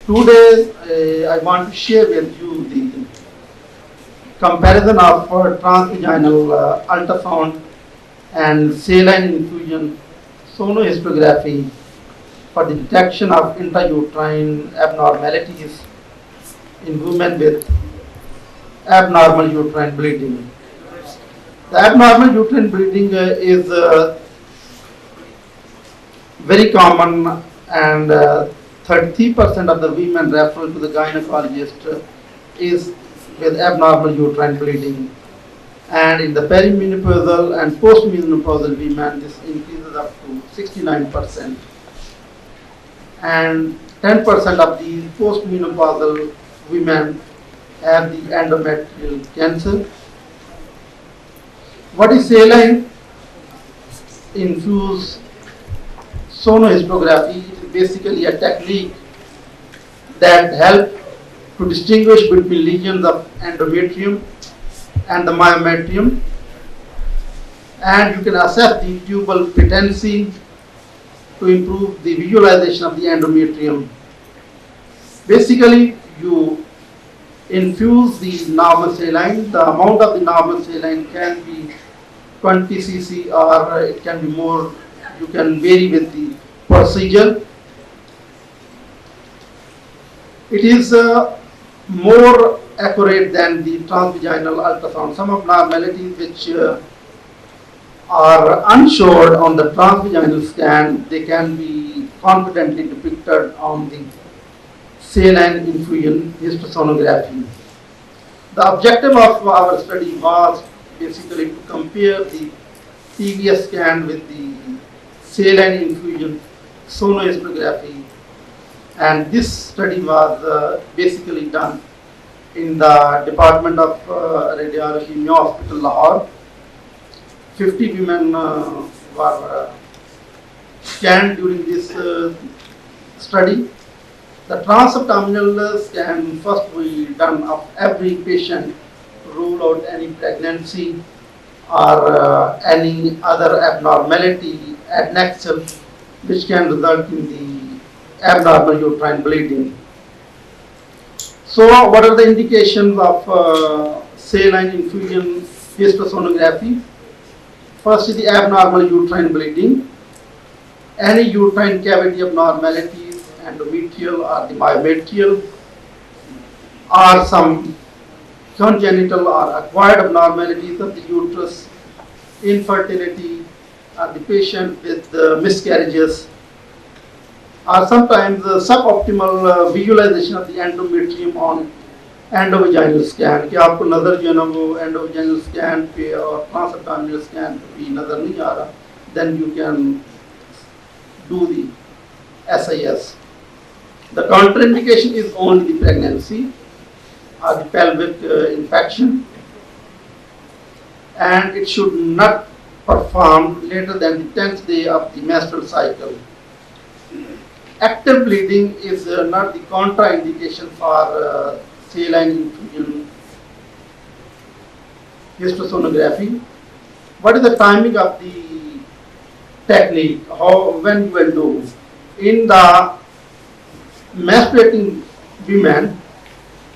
Today, I want to share with you the comparison of transvaginal ultrasound and saline infusion sonohysterography for the detection of intrauterine abnormalities in women with abnormal uterine bleeding. The abnormal uterine bleeding is very common, and 33% of the women referred to the gynecologist is with abnormal uterine bleeding. And in the perimenopausal and postmenopausal women, this increases up to 69%. And 10% of the postmenopausal women have the endometrial cancer. What is saline infused sonohysterography? It is basically a technique that helps to distinguish between lesions of endometrium and the myometrium, and you can assess the tubal patency to improve the visualization of the endometrium. Basically, you infuse the normal saline. The amount of the normal saline can be 20 cc or it can be more. You can vary with the procedure. It is more accurate than the transvaginal ultrasound. Some abnormalities which are unshowed on the transvaginal scan, they can be confidently depicted on the saline infusion hysterosonography. The objective of our study was basically to compare the previous scan with the saline infusion sonohysterography, and this study was basically done in the Department of Radiology, New Hospital, Lahore. 50 women were scanned during this study. The transabdominal scan first we done of every patient to rule out any pregnancy or any other abnormality adnexal which can result in the abnormal uterine bleeding. So what are the indications of saline infusion hysterosonography? First is the abnormal uterine bleeding. Any uterine cavity abnormalities, endometrial or the myometrial, or some congenital or acquired abnormalities of the uterus, infertility, or the patient with miscarriages, or sometimes suboptimal visualization of the endometrium on endovaginal scan. कि आपको नज़र जो है ना वो endovaginal scan पे और transabdominal scan पे भी नज़र नहीं आ रहा, then you can do the SIS. The contraindication is only the pregnancy or the pelvic infection, and it should not perform later than the 10th day of the menstrual cycle. Active bleeding is not the contraindication for saline infusion hysterosonography. What is the timing of the technique? When you will do? In the menstruating women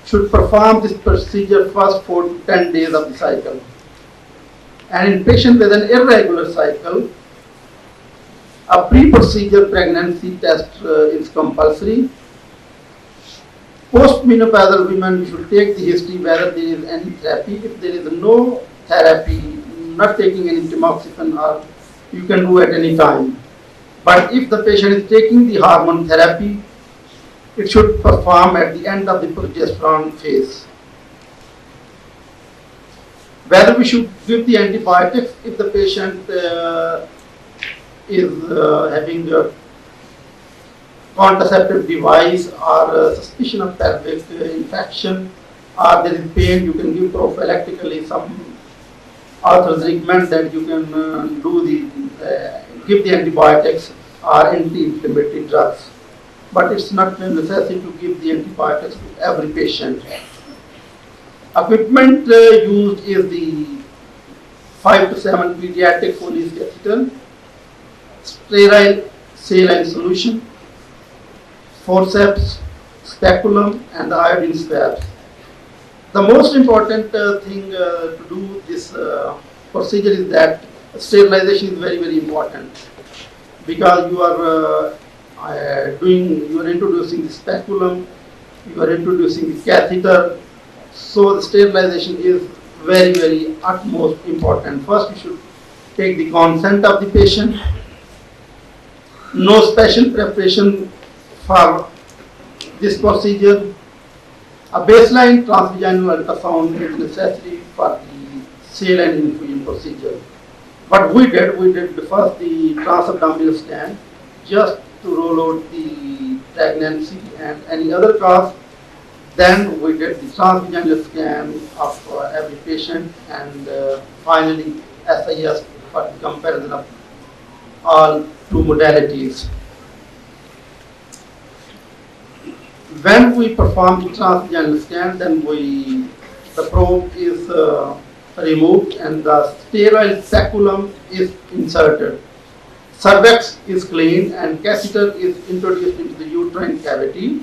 should perform this procedure first 4 to 10 days of the cycle. And in patients with an irregular cycle, a pre-procedure pregnancy test is compulsory. Postmenopausal women should take the history whether there is any therapy. If there is no therapy, not taking any tamoxifen, or you can do at any time. But if the patient is taking the hormone therapy, it should perform at the end of the progesterone phase. Whether we should give the antibiotics if the patient is having a contraceptive device or suspicion of pelvic infection, or there is pain, you can give prophylactically. Some authors recommend that you can give the antibiotics or anti-inflammatory drugs, but it's not necessary to give the antibiotics to every patient. Equipment used is the 5 to 7 pediatric Foley's catheter, sterile saline solution, forceps, speculum, and the iodine swabs. The most important thing to do this procedure is that sterilization is very, very important, because you are introducing the speculum, you are introducing the catheter, so the sterilization is very, very utmost important. First, you should take the consent of the patient. No special preparation for this procedure. A baseline transvaginal ultrasound is necessary for the saline infusion procedure. What we did first the transabdominal scan, just to rule out the pregnancy and any other cause. Then we did the transvaginal scan of every patient, and finally SIS for the comparison of all two modalities. When we perform the transvaginal scan, then the probe is removed and the sterile speculum is inserted. Cervix is cleaned and catheter is introduced into the uterine cavity.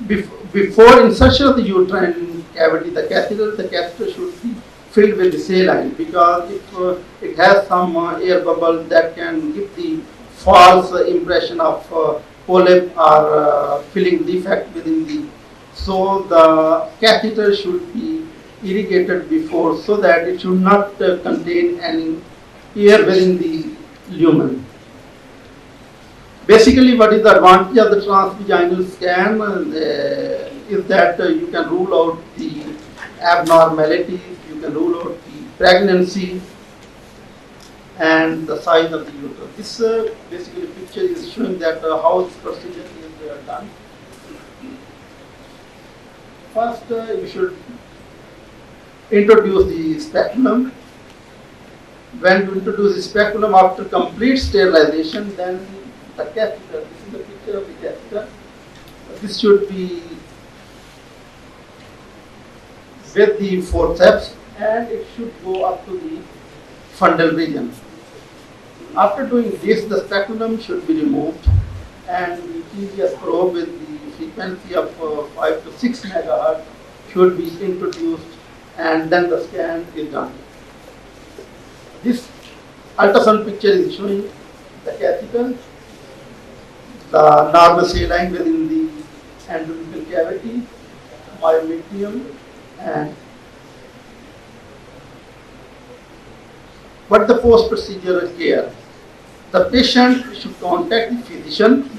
Before insertion of the uterine cavity, the catheter should be filled with the saline, because if it has some air bubble, that can give the false impression of polyp or filling defect within the. So the catheter should be irrigated before, so that it should not contain any air within the lumen. Basically, what is the advantage of the transvaginal scan is that you can rule out the abnormalities, you can rule out the pregnancy and the size of the uterus. This basically picture is showing that how this procedure is done. First, you should introduce the speculum. When you introduce the speculum after complete sterilization, then the catheter, this is the picture of the catheter. This should be with the forceps, and it should go up to the fundal region. After doing this, the speculum should be removed, and the TGS probe with the frequency of 5 to 6 megahertz should be introduced, and then the scan is done. This ultrasound picture is showing the catheter, the normal saline within the endometrial cavity, myometrium, and what the post-procedural care. The patient should contact the physician,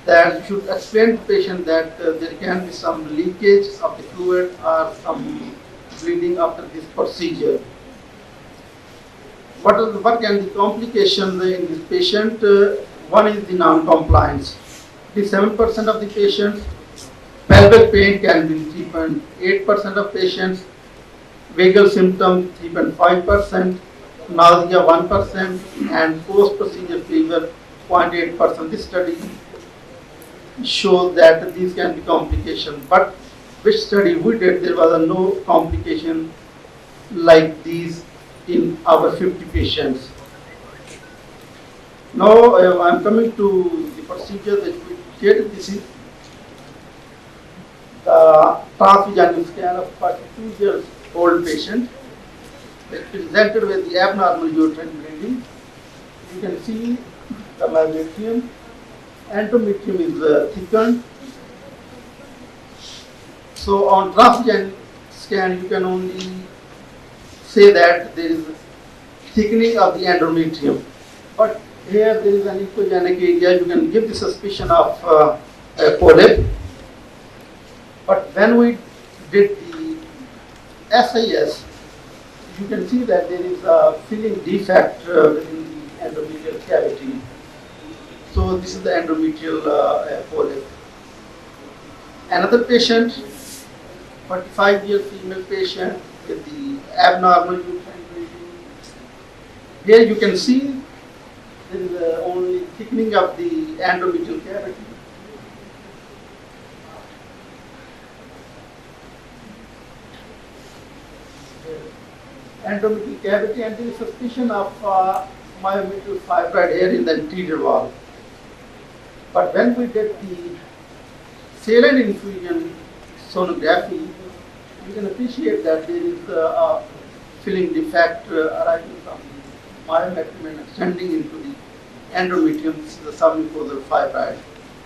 that should explain to the patient that there can be some leakage of the fluid or some bleeding after this procedure. What can the complications in this patient? One is the non-compliance. 57% of the patients, pelvic pain can be 3.8% of patients, vagal symptoms 3.5%, nausea 1%, and post-procedure fever 0.8%. This study shows that these can be complications. But which study we did, there was no complication like these in our 50 patients. Now I am coming to the procedure that we did. This is the transvaginal scan of 42-year-old patient that presented with the abnormal uterine bleeding. You can see the myometrium. Endometrium is thickened. So on transvaginal scan, you can only say that there is thickening of the endometrium. But here there is an echogenic area. You can give the suspicion of a polyp. But when we did the SIS, you can see that there is a filling defect within the endometrial cavity. So this is the endometrial polyp. Another patient, 45-year female patient with the abnormal uterine bleeding. Here you can see there is only thickening of the endometrial cavity. Endometrial cavity, and there is suspicion of myometrial fibroid here in the anterior wall. But when we did the saline infusion sonography, you can appreciate that there is a filling defect arising from the myometrium and extending into the endometrium, this is the submucosal fibroid.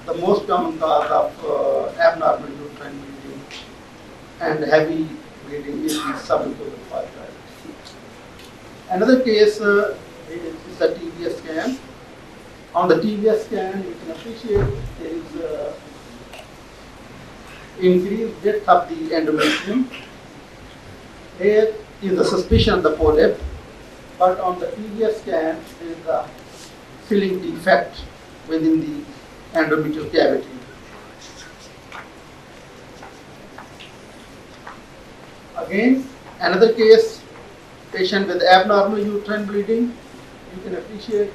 The most common cause of abnormal uterine bleeding and heavy bleeding is the submucosal fibroid. Another case is the TVS scan. On the TVS scan, you can appreciate there is increased depth of the endometrium. Here is the suspicion of the polyp, but on the TVS scan, there is a filling defect within the endometrial cavity. Again, another case, patient with abnormal uterine bleeding. You can appreciate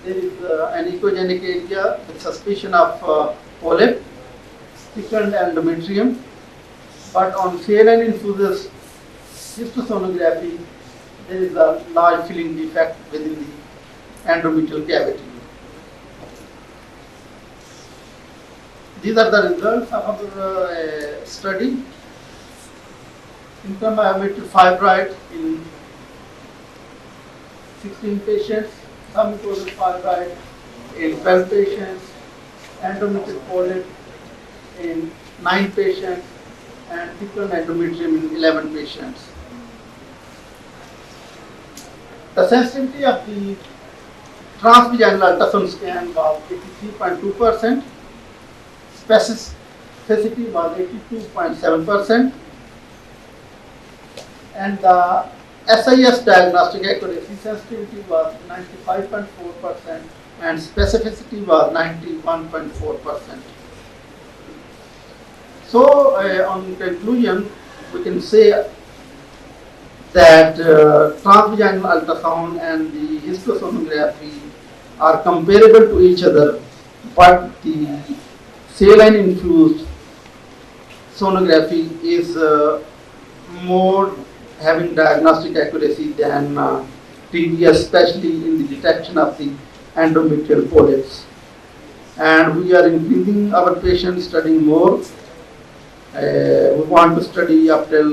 there is an echogenic area with suspicion of polyp, thickened endometrium, but on saline infused histosonography, there is a large filling defect within the endometrial cavity. These are the results of our study. Intramyometrial fibroid in 16 patients, submucosal fibroid in 12 patients, endometrial polyp in 9 patients, and thickened endometrium in 11 patients. The sensitivity of the transvaginal ultrasound scan was 83.2%, specificity was 82.7%, and the SIS diagnostic accuracy sensitivity was 95.4% and specificity was 91.4%. So, on conclusion, we can say that transvaginal ultrasound and the histosonography are comparable to each other, but the saline infused sonography is more having diagnostic accuracy than TVS, especially in the detection of the endometrial polyps. And we are increasing our patients, studying more. We want to study up till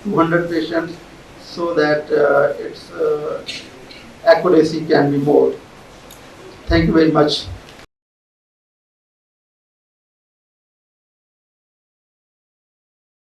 200 patients so that its accuracy can be more. Thank you very much.